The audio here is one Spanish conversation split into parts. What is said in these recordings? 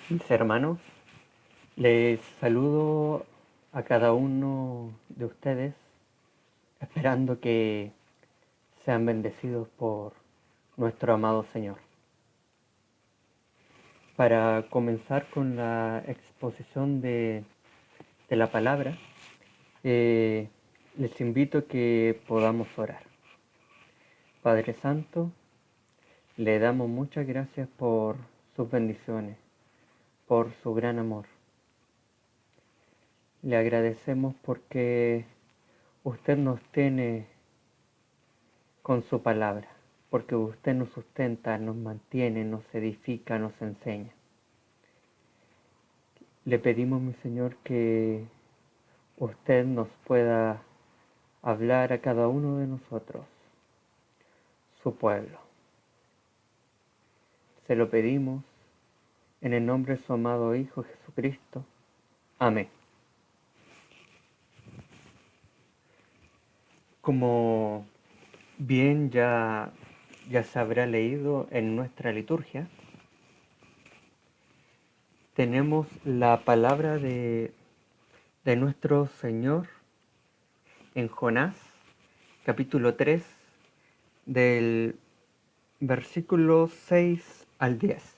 Mis hermanos, les saludo a cada uno de ustedes, esperando que sean bendecidos por nuestro amado Señor. Para comenzar con la exposición de la palabra, les invito a que podamos orar. Padre Santo, le damos muchas gracias por sus bendiciones, por su gran amor. Le agradecemos porque usted nos tiene con su palabra, porque usted nos sustenta, nos mantiene, nos edifica, nos enseña. Le pedimos, mi Señor, que usted nos pueda hablar a cada uno de nosotros, su pueblo. Se lo pedimos en el nombre de su amado Hijo Jesucristo. Amén. Como bien ya se habrá leído en nuestra liturgia, tenemos la palabra de nuestro Señor en Jonás, capítulo 3, del versículo 6 al 10.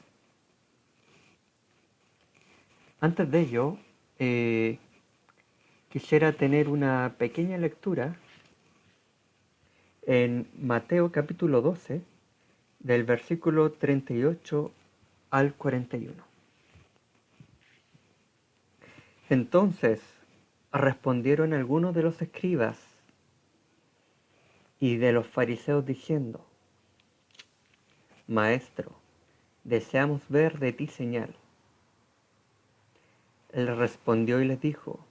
Antes de ello, quisiera tener una pequeña lectura en Mateo capítulo 12, del versículo 38 al 41. Entonces respondieron algunos de los escribas y de los fariseos diciendo: Maestro, deseamos ver de ti señal. Él respondió y les dijo: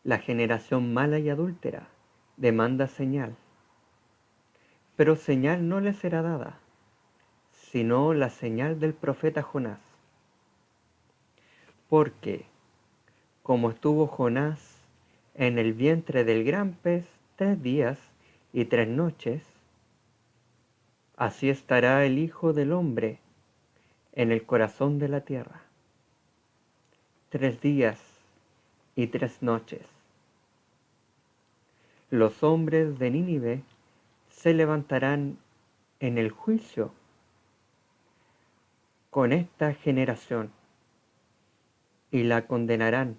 La generación mala y adúltera demanda señal, pero señal no le será dada, sino la señal del profeta Jonás. Porque, como estuvo Jonás en el vientre del gran pez 3 días y 3 noches, así estará el Hijo del Hombre en el corazón de la tierra. 3 días y 3 noches. Los hombres de Nínive se levantarán en el juicio con esta generación y la condenarán,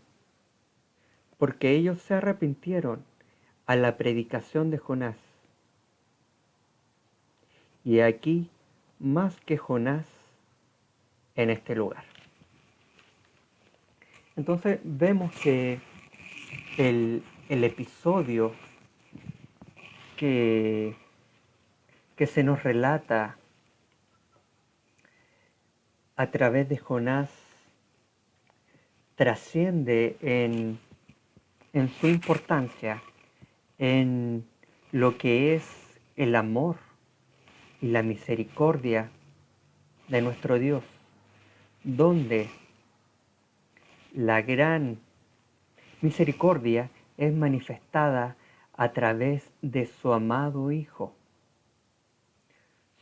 porque ellos se arrepintieron a la predicación de Jonás. Y aquí más que Jonás en este lugar. Entonces vemos que el episodio que se nos relata a través de Jonás trasciende en su importancia, en lo que es el amor y la misericordia de nuestro Dios, donde la gran misericordia es manifestada a través de su amado Hijo,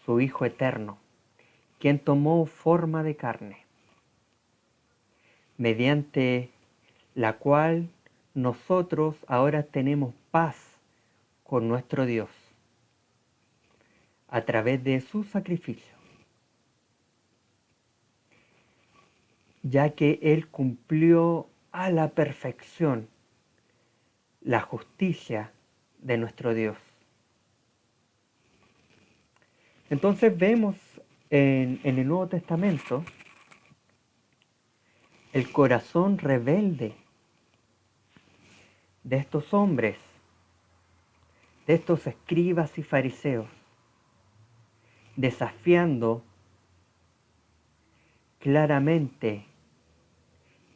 su Hijo eterno, quien tomó forma de carne, mediante la cual nosotros ahora tenemos paz con nuestro Dios, a través de su sacrificio, ya que Él cumplió a la perfección la justicia de nuestro Dios. Entonces vemos en el Nuevo Testamento el corazón rebelde de estos hombres, de estos escribas y fariseos, desafiando claramente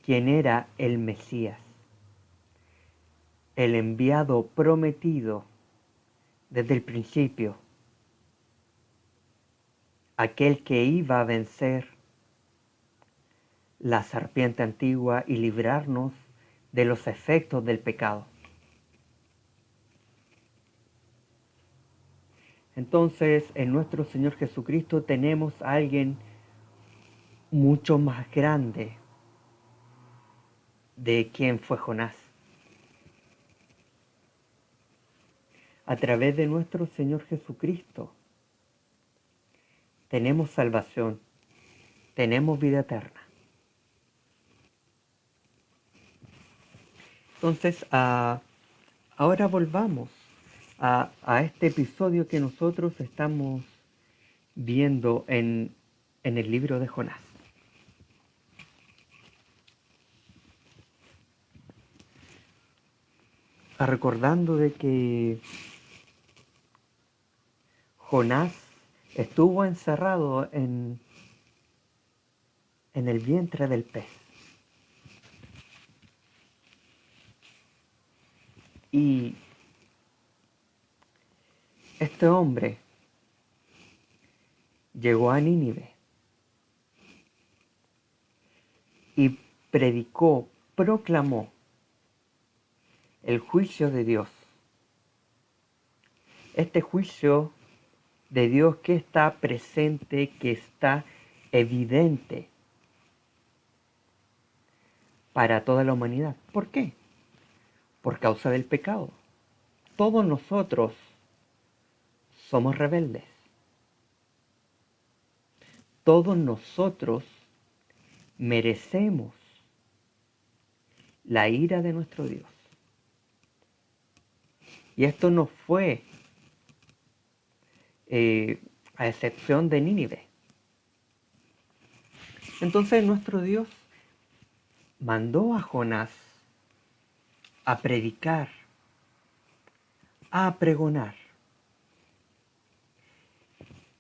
quién era el Mesías, el enviado prometido desde el principio, aquel que iba a vencer la serpiente antigua y librarnos de los efectos del pecado. Entonces, en nuestro Señor Jesucristo tenemos a alguien mucho más grande de quién fue Jonás. A través de nuestro Señor Jesucristo tenemos salvación, tenemos vida eterna. Entonces, ahora volvamos a este episodio que nosotros estamos viendo en el libro de Jonás. Recordando de que Jonás estuvo encerrado en el vientre del pez. Y este hombre llegó a Nínive y predicó, proclamó el juicio de Dios. Este juicio de Dios que está presente, que está evidente para toda la humanidad. ¿Por qué? Por causa del pecado. Todos nosotros somos rebeldes. Todos nosotros merecemos la ira de nuestro Dios. Y esto no fue a excepción de Nínive. Entonces nuestro Dios mandó a Jonás a predicar, a pregonar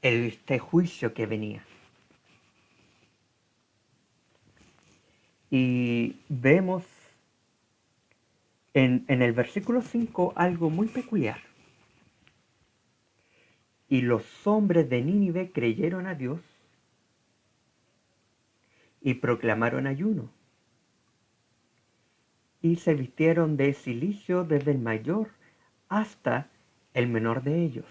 este juicio que venía. Y vemos en el versículo 5 algo muy peculiar. Y los hombres de Nínive creyeron a Dios y proclamaron ayuno. Y se vistieron de cilicio desde el mayor hasta el menor de ellos.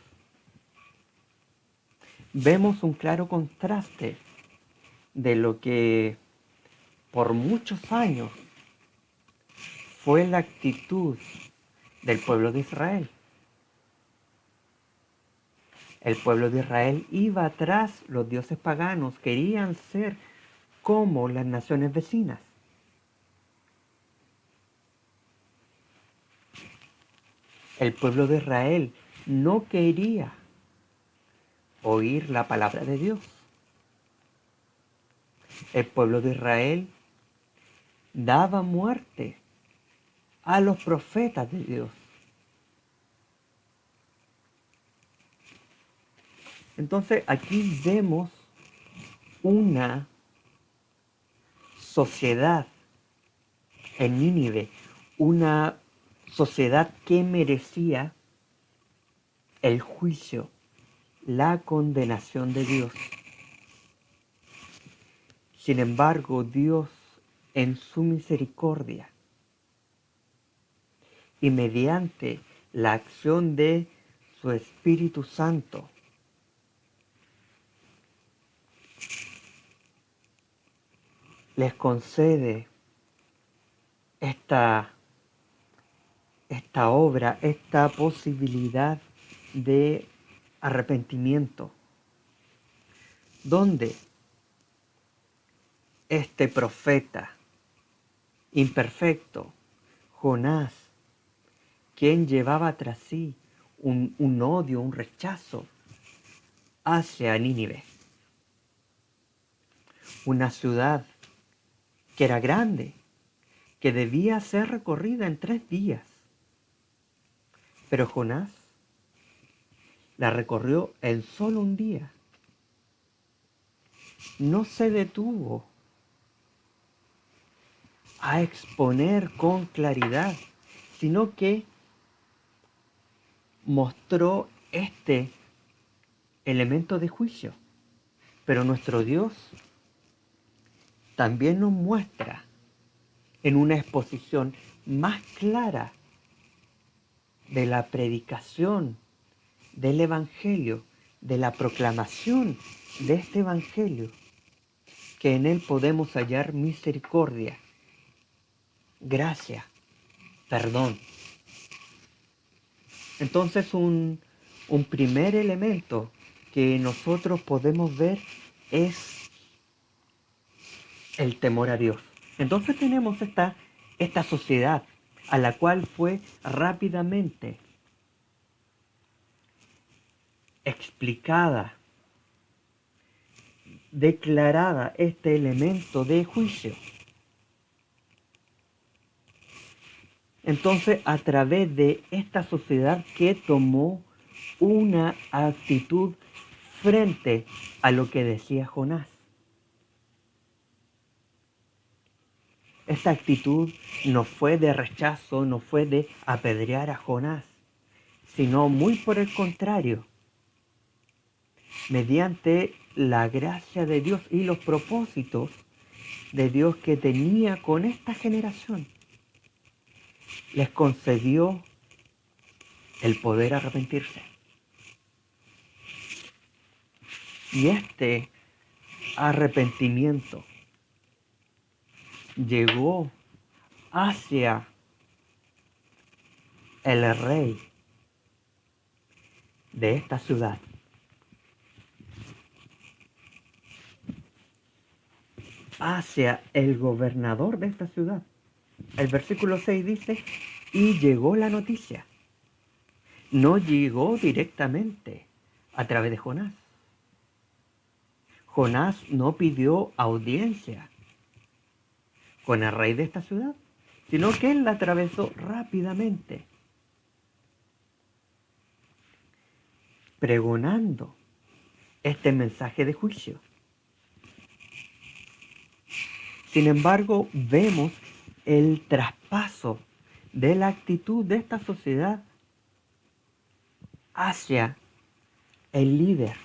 Vemos un claro contraste de lo que por muchos años fue la actitud del pueblo de Israel. El pueblo de Israel iba atrás los dioses paganos, querían ser como las naciones vecinas. El pueblo de Israel no quería oír la palabra de Dios. El pueblo de Israel daba muerte a los profetas de Dios. Entonces aquí vemos una sociedad en Nínive, una sociedad que merecía el juicio, la condenación de Dios. Sin embargo, Dios, en su misericordia y mediante la acción de su Espíritu Santo, les concede esta obra, esta posibilidad de arrepentimiento, donde este profeta imperfecto, Jonás, quien llevaba tras sí un odio, un rechazo hacia Nínive, una ciudad que era grande, que debía ser recorrida en 3 días. Pero Jonás la recorrió en solo un día. No se detuvo a exponer con claridad, sino que mostró este elemento de juicio. Pero nuestro Dios también nos muestra en una exposición más clara de la predicación del Evangelio, de la proclamación de este Evangelio, que en Él podemos hallar misericordia, gracia, perdón. Entonces un primer elemento que nosotros podemos ver es el temor a Dios. Entonces tenemos esta sociedad a la cual fue rápidamente explicada, declarada este elemento de juicio. Entonces, a través de esta sociedad que tomó una actitud frente a lo que decía Jonás. Esta actitud no fue de rechazo, no fue de apedrear a Jonás, sino muy por el contrario, mediante la gracia de Dios y los propósitos de Dios que tenía con esta generación, les concedió el poder arrepentirse. Y este arrepentimiento llegó hacia el rey de esta ciudad. Hacia el gobernador de esta ciudad. El versículo 6 dice, y llegó la noticia. No llegó directamente a través de Jonás. Jonás no pidió audiencia con el rey de esta ciudad, sino que él la atravesó rápidamente, pregonando este mensaje de juicio. Sin embargo, vemos el traspaso de la actitud de esta sociedad hacia el líder.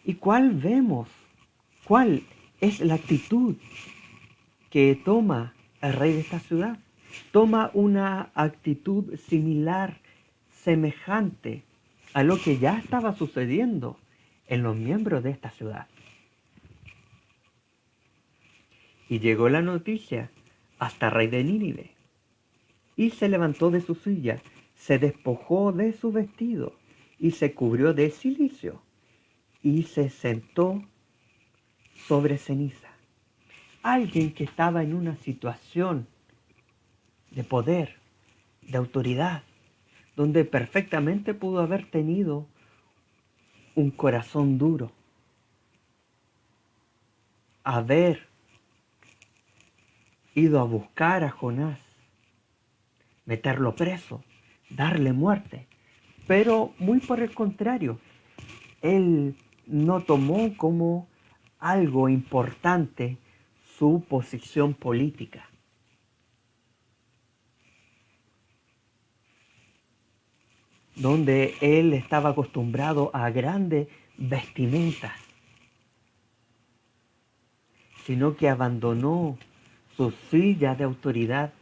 ¿Y cuál vemos? ¿Cuál es la actitud que toma el rey de esta ciudad? Toma una actitud similar, semejante a lo que ya estaba sucediendo en los miembros de esta ciudad. Y llegó la noticia hasta el rey de Nínive. Y se levantó de su silla, se despojó de su vestido y se cubrió de cilicio y se sentó sobre ceniza. Alguien que estaba en una situación de poder, de autoridad, donde perfectamente pudo haber tenido un corazón duro, haber ido a buscar a Jonás, meterlo preso, darle muerte. Pero muy por el contrario, él no tomó como algo importante su posición política. Donde él estaba acostumbrado a grandes vestimentas, sino que abandonó su silla de autoridad,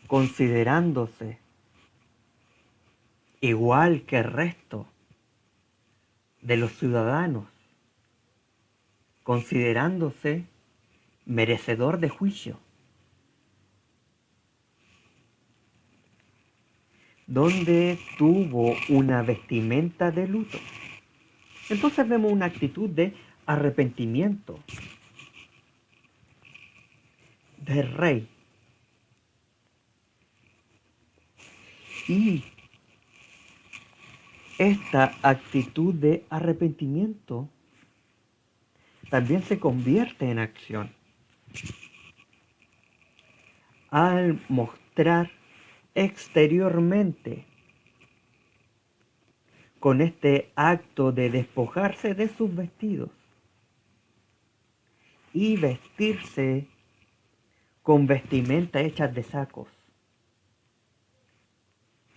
considerándose igual que el resto de los ciudadanos, considerándose merecedor de juicio, donde tuvo una vestimenta de luto. Entonces vemos una actitud de arrepentimiento del rey. Y esta actitud de arrepentimiento también se convierte en acción al mostrar exteriormente con este acto de despojarse de sus vestidos y vestirse con vestimenta hechas de sacos,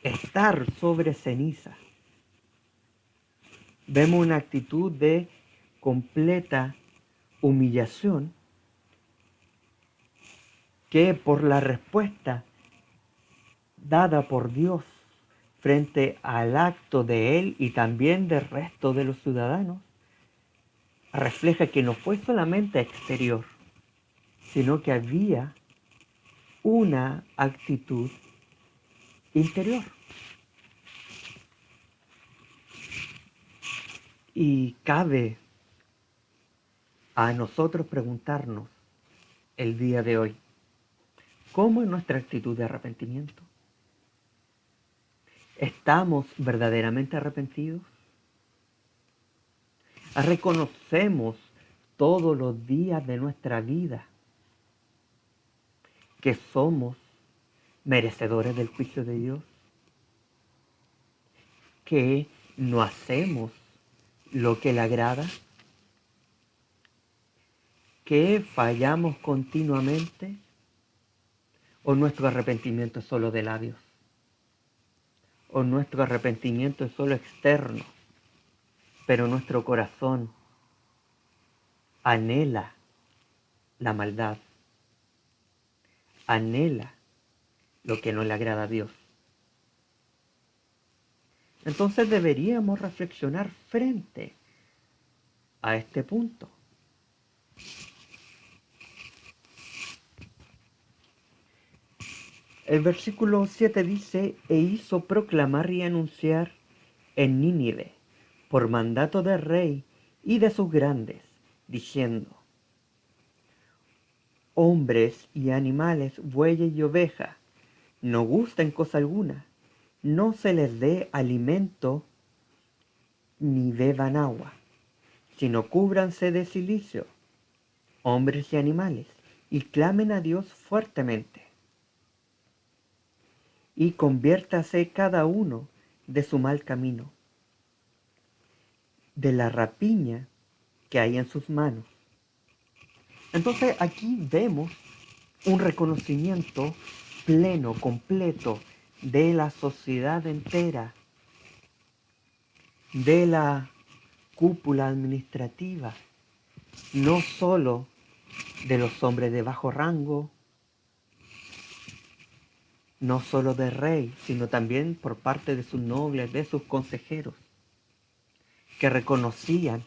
estar sobre ceniza. Vemos una actitud de completa humillación que por la respuesta dada por Dios frente al acto de él y también del resto de los ciudadanos, refleja que no fue solamente exterior, sino que había una actitud interior. Y cabe a nosotros preguntarnos el día de hoy, ¿cómo es nuestra actitud de arrepentimiento? ¿Estamos verdaderamente arrepentidos? ¿Reconocemos todos los días de nuestra vida que somos merecedores del juicio de Dios? ¿Que no hacemos lo que le agrada? ¿Que fallamos continuamente? ¿O nuestro arrepentimiento es solo de labios? ¿O nuestro arrepentimiento es solo externo, pero nuestro corazón anhela la maldad, anhela lo que no le agrada a Dios? Entonces deberíamos reflexionar frente a este punto. El versículo 7 dice, e hizo proclamar y anunciar en Nínive, por mandato del rey y de sus grandes, diciendo, hombres y animales, bueyes y ovejas, no gusten cosa alguna, no se les dé alimento ni beban agua, sino cúbranse de cilicio, hombres y animales, y clamen a Dios fuertemente. Y conviértase cada uno de su mal camino, de la rapiña que hay en sus manos. Entonces aquí vemos un reconocimiento pleno, completo, de la sociedad entera, de la cúpula administrativa, no solo de los hombres de bajo rango, no solo del rey, sino también por parte de sus nobles, de sus consejeros, que reconocían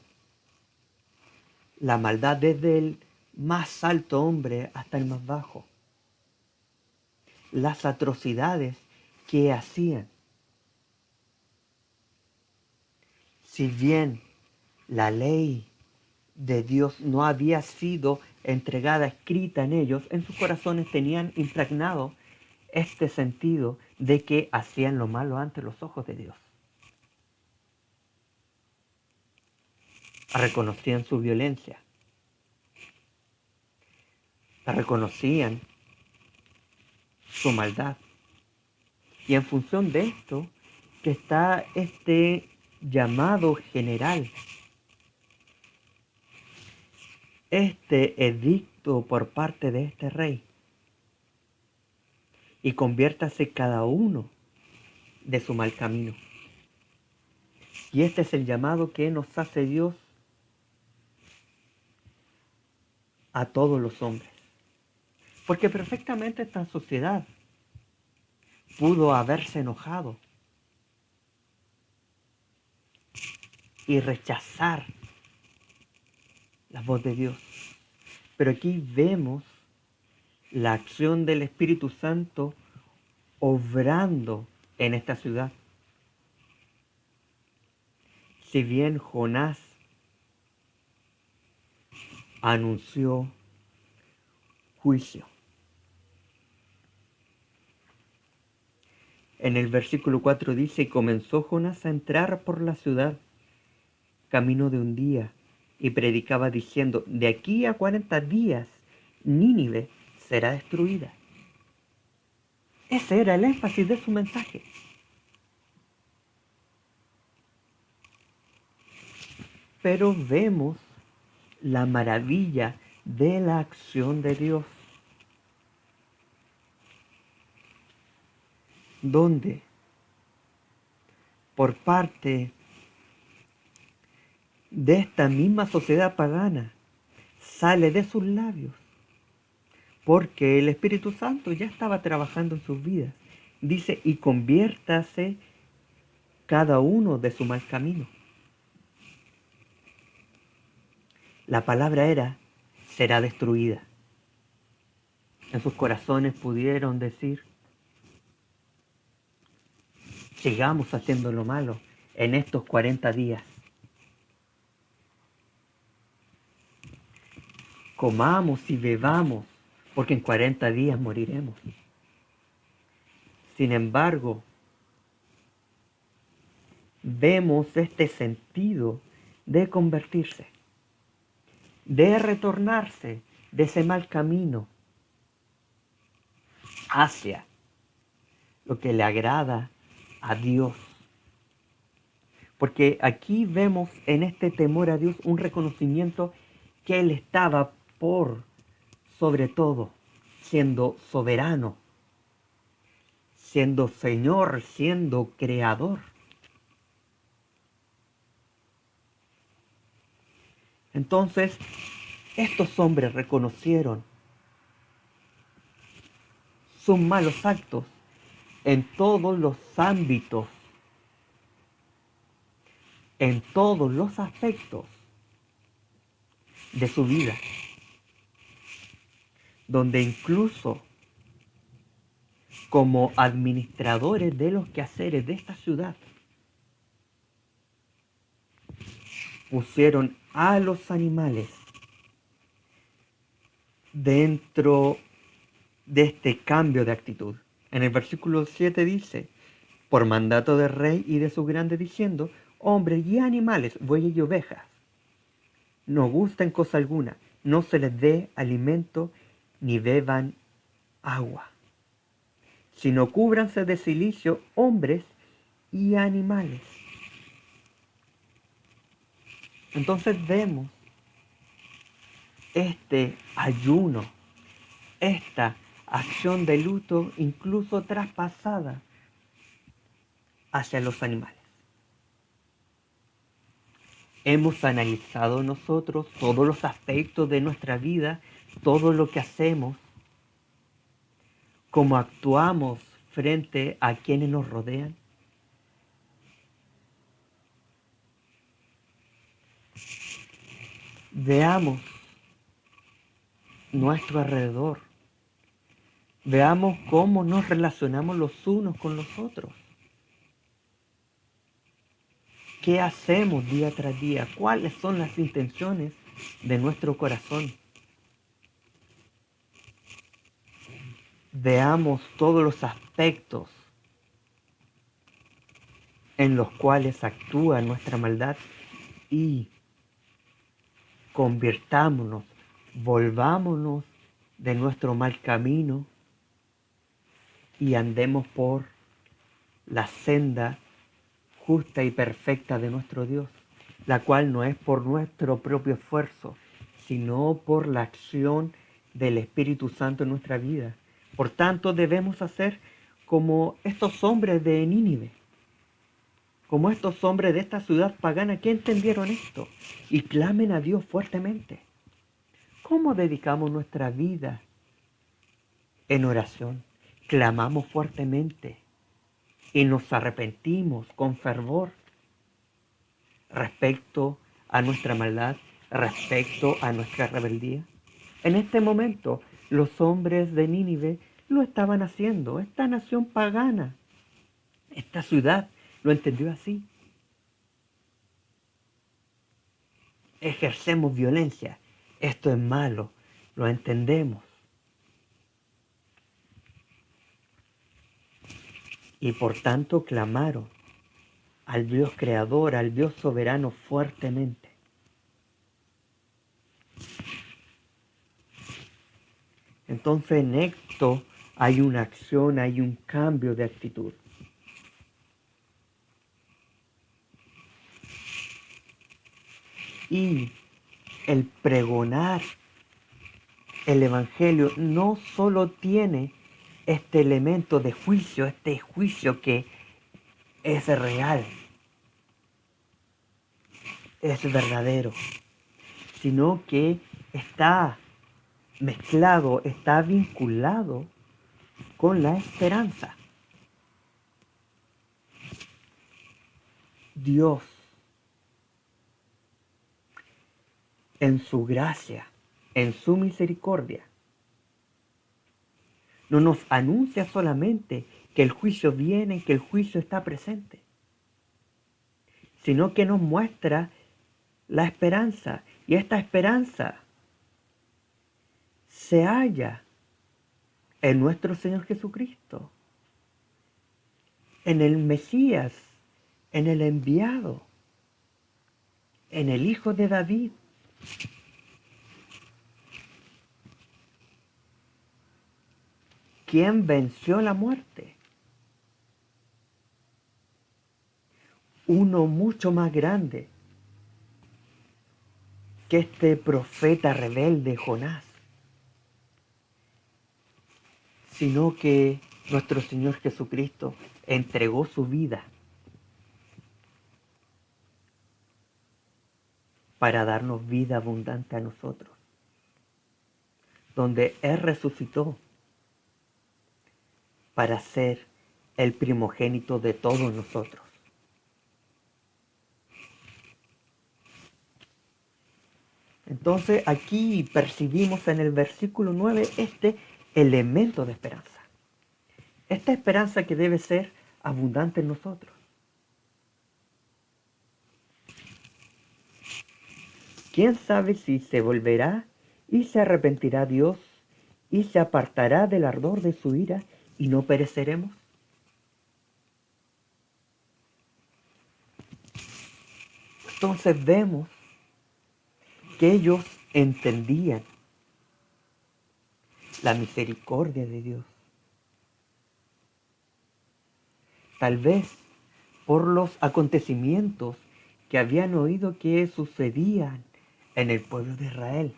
la maldad desde el más alto hombre hasta el más bajo, las atrocidades que hacían. Si bien la ley de Dios no había sido entregada, escrita en ellos, en sus corazones tenían impregnado este sentido de que hacían lo malo ante los ojos de Dios. Reconocían su violencia, reconocían su maldad. Y en función de esto, que está este llamado general, este edicto por parte de este rey, y conviértase cada uno de su mal camino. Y este es el llamado que nos hace Dios a todos los hombres. Porque perfectamente esta sociedad pudo haberse enojado y rechazar la voz de Dios. Pero aquí vemos la acción del Espíritu Santo obrando en esta ciudad. Si bien Jonás anunció juicio, en el versículo 4 dice, y comenzó Jonás a entrar por la ciudad, camino de un día, y predicaba diciendo, de aquí a 40 días, Nínive será destruida. Ese era el énfasis de su mensaje. Pero vemos la maravilla de la acción de Dios, donde por parte de esta misma sociedad pagana sale de sus labios, porque el Espíritu Santo ya estaba trabajando en sus vidas. Dice, y conviértase cada uno de su mal camino. La palabra era, será destruida. En sus corazones pudieron decir, sigamos haciendo lo malo en estos 40 días. Comamos y bebamos, porque en 40 días moriremos. Sin embargo, vemos este sentido de convertirse, de retornarse de ese mal camino hacia lo que le agrada a Dios. Porque aquí vemos en este temor a Dios un reconocimiento que Él estaba por sobre todo, siendo soberano, siendo Señor, siendo Creador. Entonces, estos hombres reconocieron sus malos actos en todos los ámbitos, en todos los aspectos de su vida, donde incluso como administradores de los quehaceres de esta ciudad, pusieron a los animales dentro de este cambio de actitud. En el versículo 7 dice, por mandato del rey y de sus grandes diciendo, hombres y animales, bueyes y ovejas, no gusten cosa alguna, no se les dé alimento ni beban agua, sino cúbranse de cilicio hombres y animales. Entonces vemos este ayuno, esta acción de luto incluso traspasada hacia los animales. Hemos analizado nosotros todos los aspectos de nuestra vida, todo lo que hacemos, cómo actuamos frente a quienes nos rodean. Veamos nuestro alrededor. Veamos cómo nos relacionamos los unos con los otros. ¿Qué hacemos día tras día? ¿Cuáles son las intenciones de nuestro corazón? Veamos todos los aspectos en los cuales actúa nuestra maldad y convirtámonos, volvámonos de nuestro mal camino y andemos por la senda justa y perfecta de nuestro Dios, la cual no es por nuestro propio esfuerzo, sino por la acción del Espíritu Santo en nuestra vida. Por tanto, debemos hacer como estos hombres de Nínive, como estos hombres de esta ciudad pagana que entendieron esto y clamen a Dios fuertemente. ¿Cómo dedicamos nuestra vida en oración? Clamamos fuertemente y nos arrepentimos con fervor respecto a nuestra maldad, respecto a nuestra rebeldía. En este momento, los hombres de Nínive lo estaban haciendo. Esta nación pagana, esta ciudad, lo entendió así. Ejercemos violencia. Esto es malo. Lo entendemos. Y por tanto clamaron al Dios creador, al Dios soberano fuertemente. Entonces en esto hay una acción, hay un cambio de actitud. Y el pregonar el Evangelio no solo tiene este elemento de juicio, este juicio que es real, es verdadero, sino que está mezclado, está vinculado con la esperanza. Dios en su gracia, en su misericordia, no nos anuncia solamente que el juicio viene, que el juicio está presente, sino que nos muestra la esperanza. Y esta esperanza se halla en nuestro Señor Jesucristo, en el Mesías, en el enviado, en el Hijo de David. Quien venció la muerte. Uno mucho más grande que este profeta rebelde Jonás, sino que nuestro Señor Jesucristo entregó su vida para darnos vida abundante a nosotros, donde Él resucitó para ser el primogénito de todos nosotros. Entonces aquí percibimos en el versículo 9 este elemento de esperanza. Esta esperanza que debe ser abundante en nosotros. ¿Quién sabe si se volverá y se arrepentirá Dios y se apartará del ardor de su ira y no pereceremos? Entonces vemos que ellos entendían la misericordia de Dios. Tal vez por los acontecimientos que habían oído que sucedían en el pueblo de Israel.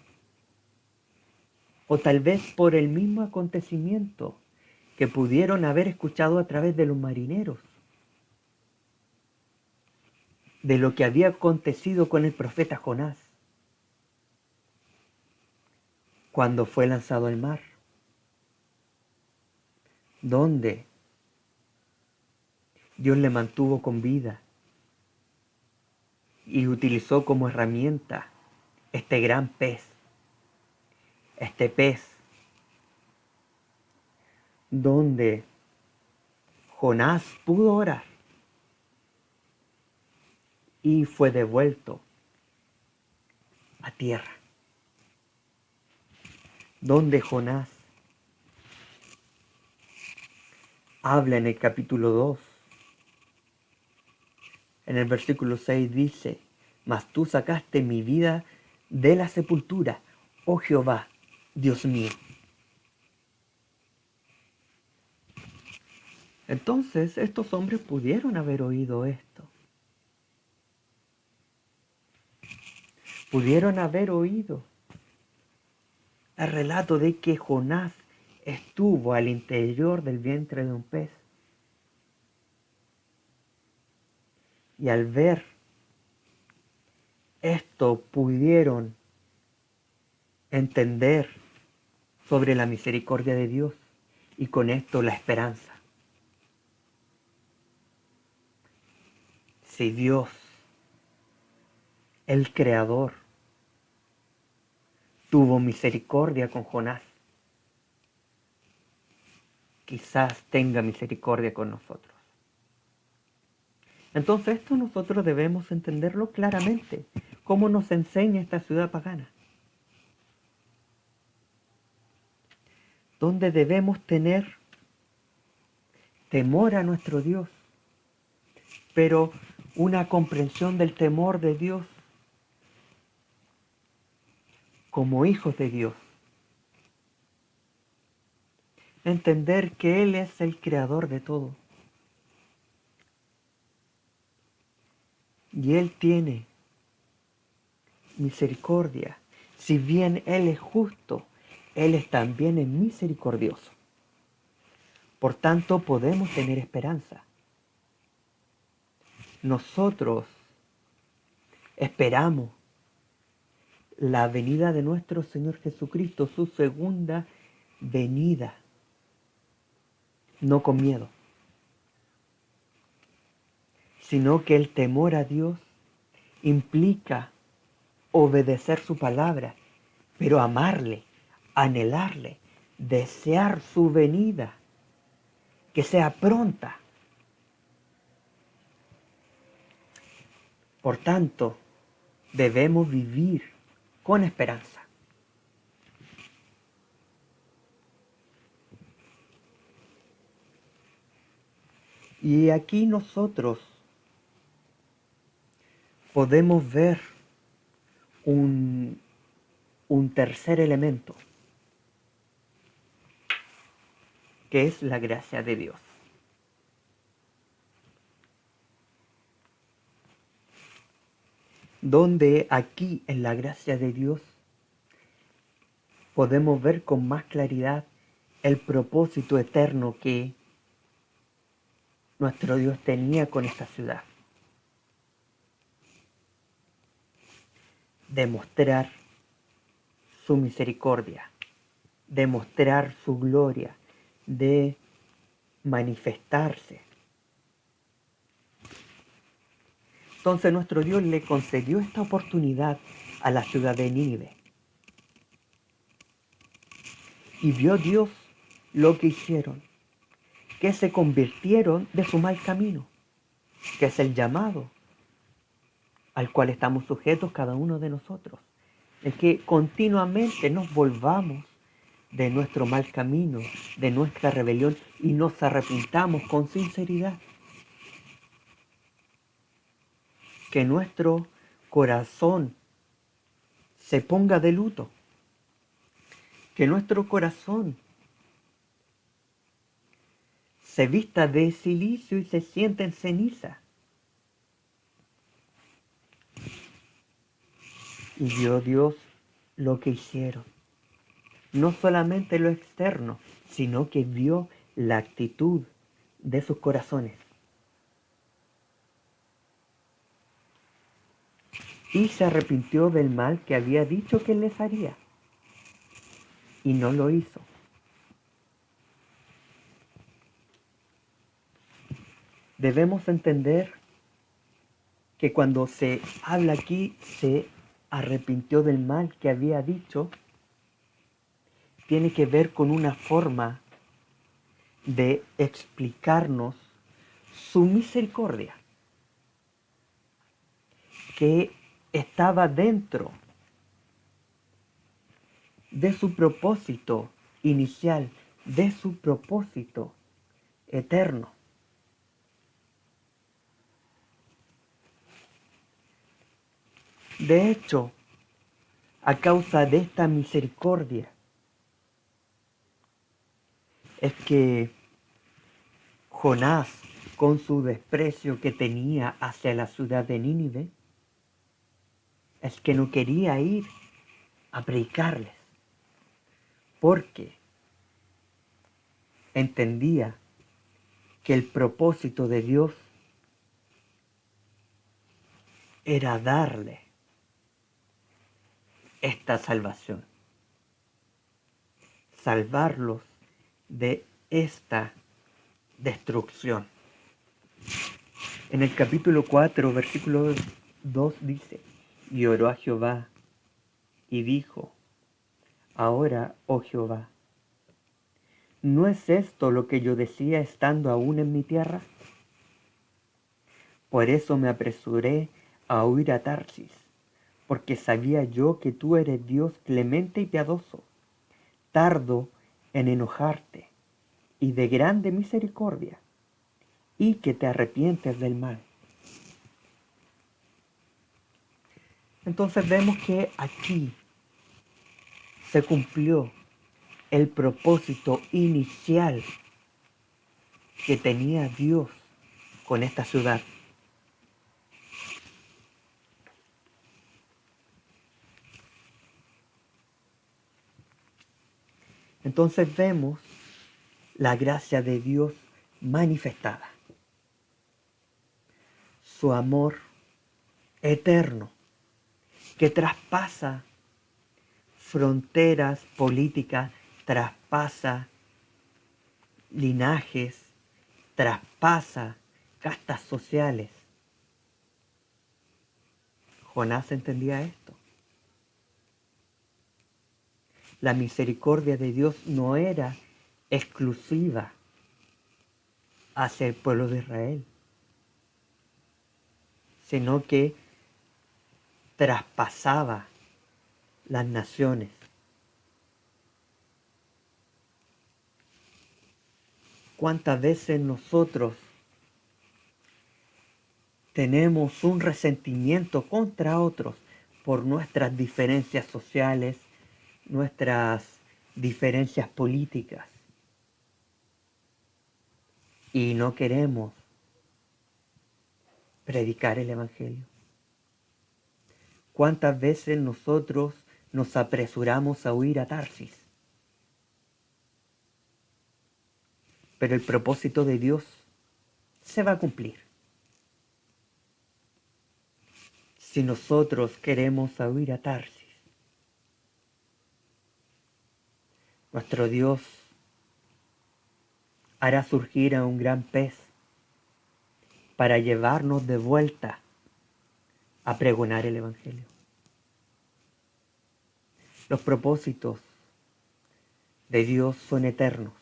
O tal vez por el mismo acontecimiento que pudieron haber escuchado a través de los marineros, de lo que había acontecido con el profeta Jonás, cuando fue lanzado al mar, donde Dios le mantuvo con vida y utilizó como herramienta este gran pez, este pez, donde Jonás pudo orar y fue devuelto a tierra, donde Jonás habla en el capítulo 2, en el versículo 6 dice: mas tú sacaste mi vida de la sepultura, oh Jehová, Dios mío. Entonces estos hombres pudieron haber oído esto. Pudieron haber oído el relato de que Jonás estuvo al interior del vientre de un pez. Y al ver esto pudieron entender sobre la misericordia de Dios y con esto la esperanza. Si Dios, el Creador, tuvo misericordia con Jonás, quizás tenga misericordia con nosotros. Entonces esto nosotros debemos entenderlo claramente, como nos enseña esta ciudad pagana, donde debemos tener temor a nuestro Dios, pero una comprensión del temor de Dios como hijos de Dios. Entender que Él es el creador de todo. Y Él tiene misericordia. Si bien Él es justo, Él es también misericordioso. Por tanto, podemos tener esperanza. Nosotros esperamos la venida de nuestro Señor Jesucristo, su segunda venida, no con miedo, sino que el temor a Dios implica obedecer su palabra, pero amarle, anhelarle, desear su venida, que sea pronta. Por tanto, debemos vivir con esperanza. Y aquí nosotros podemos ver un tercer elemento, que es la gracia de Dios. Donde aquí en la gracia de Dios podemos ver con más claridad el propósito eterno que nuestro Dios tenía con esta ciudad. Demostrar su misericordia, demostrar su gloria, de manifestarse. Entonces nuestro Dios le concedió esta oportunidad a la ciudad de Nínive. Y vio Dios lo que hicieron, que se convirtieron de su mal camino, que es el llamado al cual estamos sujetos cada uno de nosotros. Es que continuamente nos volvamos de nuestro mal camino, de nuestra rebelión, y nos arrepintamos con sinceridad. Que nuestro corazón se ponga de luto. Que nuestro corazón se vista de silicio y se sienta en ceniza. Y vio Dios lo que hicieron. No solamente lo externo, sino que vio la actitud de sus corazones. Y se arrepintió del mal que había dicho que les haría. Y no lo hizo. Debemos entender que cuando se habla aquí, se arrepintió del mal que había dicho, tiene que ver con una forma de explicarnos su misericordia, que estaba dentro de su propósito inicial, de su propósito eterno. De hecho, a causa de esta misericordia, es que Jonás, con su desprecio que tenía hacia la ciudad de Nínive, es que no quería ir a predicarles, porque entendía que el propósito de Dios era darle esta salvación, salvarlos de esta destrucción. En el capítulo 4, versículo 2 dice: y oró a Jehová y dijo: ahora, oh Jehová, ¿no es esto lo que yo decía estando aún en mi tierra? Por eso me apresuré a huir a Tarsis, porque sabía yo que tú eres Dios clemente y piadoso, tardo en enojarte y de grande misericordia, y que te arrepientes del mal. Entonces vemos que aquí se cumplió el propósito inicial que tenía Dios con esta ciudad. Entonces vemos la gracia de Dios manifestada, su amor eterno que traspasa fronteras políticas, traspasa linajes, traspasa castas sociales. Jonás entendía esto. la misericordia de Dios no era exclusiva hacia el pueblo de Israel, sino que traspasaba las naciones. ¿Cuántas veces nosotros tenemos un resentimiento contra otros por nuestras diferencias sociales, nuestras diferencias políticas? Y no queremos predicar el Evangelio. ¿Cuántas veces nosotros nos apresuramos a huir a Tarsis? Pero el propósito de Dios se va a cumplir. Si nosotros queremos huir a Tarsis, nuestro Dios hará surgir a un gran pez para llevarnos de vuelta a pregonar el Evangelio. Los propósitos de Dios son eternos.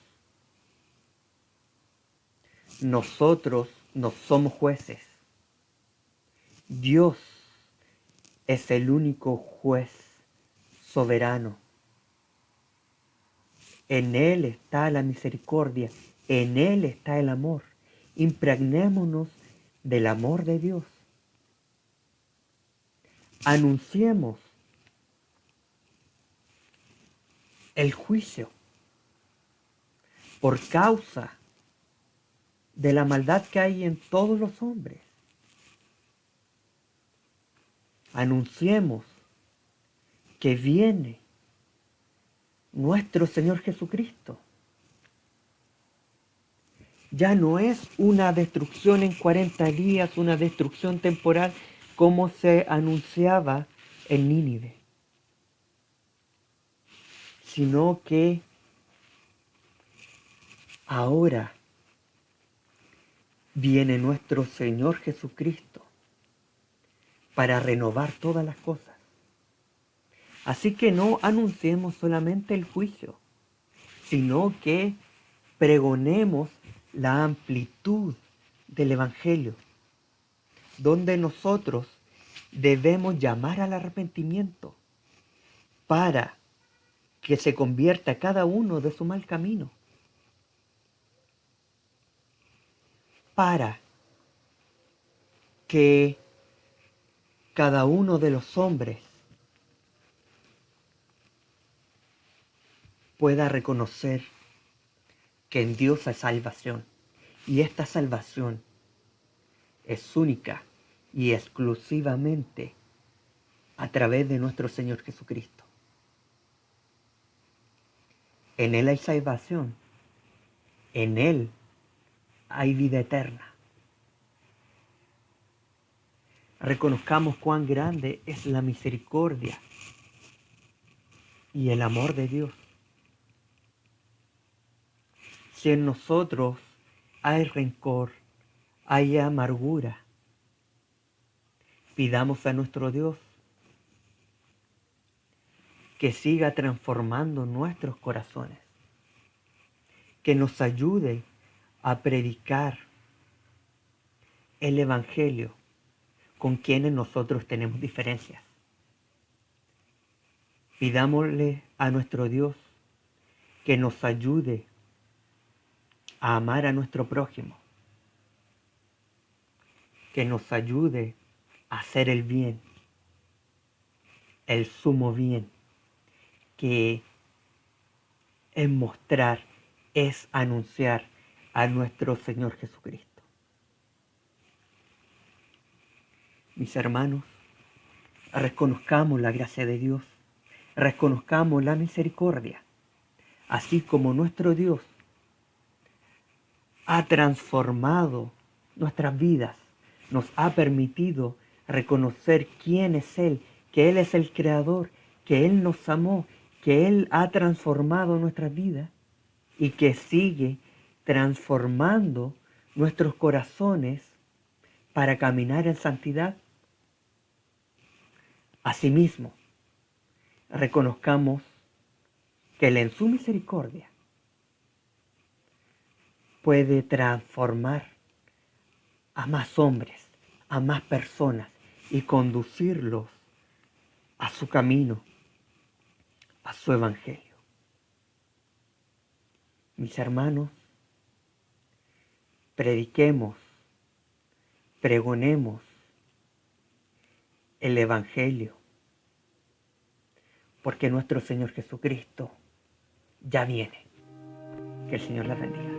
Nosotros no somos jueces. Dios es el único juez soberano. En Él está la misericordia, en Él está el amor. Impregnémonos del amor de Dios. Anunciemos el juicio por causa de la maldad que hay en todos los hombres. Anunciemos que viene nuestro Señor Jesucristo. Ya no es una destrucción en 40 días, una destrucción temporal como se anunciaba en Nínive, sino que ahora viene nuestro Señor Jesucristo para renovar todas las cosas. Así que no anunciemos solamente el juicio, sino que pregonemos la amplitud del Evangelio, donde nosotros debemos llamar al arrepentimiento para que se convierta cada uno de su mal camino, para que cada uno de los hombres pueda reconocer que en Dios hay salvación, y esta salvación es única y exclusivamente a través de nuestro Señor Jesucristo. En Él hay salvación, en Él hay vida eterna. Reconozcamos cuán grande es la misericordia y el amor de Dios. Si en nosotros hay rencor, hay amargura, pidamos a nuestro Dios que siga transformando nuestros corazones, que nos ayude a predicar el Evangelio con quienes nosotros tenemos diferencias. Pidámosle a nuestro Dios que nos ayude a amar a nuestro prójimo, que nos ayude a hacer el bien, el sumo bien, que es mostrar, es anunciar a nuestro Señor Jesucristo. Mis hermanos, reconozcamos la gracia de Dios, reconozcamos la misericordia, así como nuestro Dios ha transformado nuestras vidas, nos ha permitido reconocer quién es Él, que Él es el Creador, que Él nos amó, que Él ha transformado nuestras vidas y que sigue transformando nuestros corazones para caminar en santidad. Asimismo, reconozcamos que Él en su misericordia puede transformar a más hombres, a más personas y conducirlos a su camino, a su evangelio. Mis hermanos, prediquemos, pregonemos el evangelio, porque nuestro Señor Jesucristo ya viene. Que el Señor les bendiga.